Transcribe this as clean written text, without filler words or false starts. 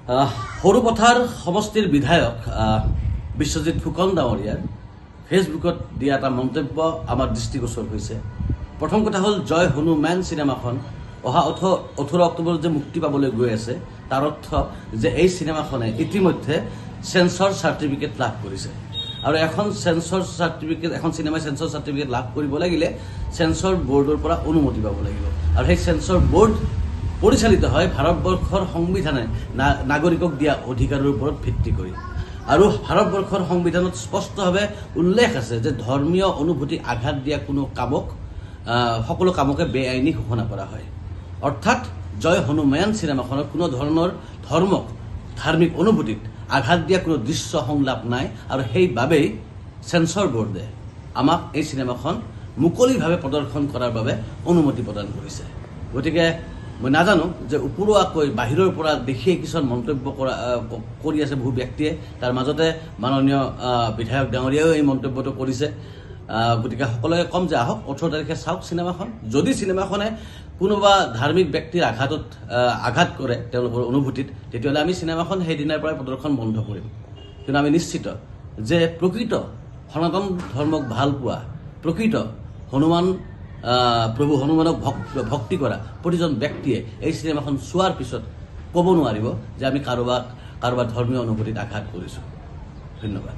সৰুপথাৰ সমষ্টিৰ বিধায়ক বিশ্বজিৎ ফুকন ডাঙৰীয়াৰ ফেচবুকত দিয়া এটা মন্তব্য আমাৰ দৃষ্টিগোচৰ হৈছে। প্ৰথম কথা হ'ল জয় হনুমান চিনেমাখন অহা 18 অক্টোবৰ যে মুক্তি পাবলৈ গৈ আছে, তাৰ অৰ্থ যে এই চিনেমাখনে ইতিমধ্যে সেন্সৰ চাৰ্টিফিকেট লাভ কৰিছে। আৰু এখন চিনেমাই সেন্সৰ চাৰ্টিফিকেট লাভ কৰিব লাগিলে সেন্সৰ বোৰ্ডৰ পৰা অনুমতি পাব লাগিব। আৰু সেই সেন্সৰ বোৰ্ড পৰিচালিত হয় ভাৰতবৰ্ষৰ সংবিধানে নাগৰিকক দিয়া অধিকাৰৰ ওপৰত ভিত্তি কৰি। আৰু ভাৰতবৰ্ষৰ সংবিধানত স্পষ্টভাৱে উল্লেখ আছে যে ধৰ্মীয় অনুভূতি আঘাত দিয়া কোনো কামক সকলো কামকে বেআইনী ঘোষণা কৰা হয়। অৰ্থাৎ জয় হনুমান চিনেমাখনৰ কোনো ধৰণৰ ধাৰ্মিক অনুভূতিত আঘাত দিয়া কোনো দৃশ্য সংলাপ নাই। আৰু সেইবাবেই সেন্সৰ বোৰ্ডে আমাক এই চিনেমাখন মুকলিভাৱে প্ৰদৰ্শন কৰাৰ বাবে অনুমতি প্ৰদান কৰিছে। গতিকে মই নাজানো যে উপৰুৱাকৈ বাহিৰৰ পৰা দেখিয়ে কিছুমান মন্তব্য কৰি আছে বহু ব্যক্তিয়ে, তাৰ মাজতে মাননীয় বিধায়ক ডাঙৰীয়াও এই মন্তব্যটো কৰিছে। গতিকে সকলোকে কম যে আহক 18 তাৰিখে চাওক চিনেমাখন। যদি চিনেমাখনে কোনোবা ধাৰ্মিক ব্যক্তিৰ আঘাত কৰে তেওঁলোকৰ অনুভূতিত, তেতিয়াহ'লে আমি চিনেমাখন সেইদিনাৰ পৰাই প্ৰদৰ্শন বন্ধ কৰিম। কিন্তু আমি নিশ্চিত যে প্ৰকৃত সনাতন ধৰ্মক ভাল পোৱা, প্ৰকৃত প্ৰভু হনুমানক ভক্তি কৰা প্ৰতিজন ব্যক্তিয়ে এই চিনেমাখন চোৱাৰ পিছত ক'ব নোৱাৰিব যে আমি কাৰোবাৰ ধৰ্মীয় অনুভূতিত আঘাত কৰিছোঁ। ধন্যবাদ।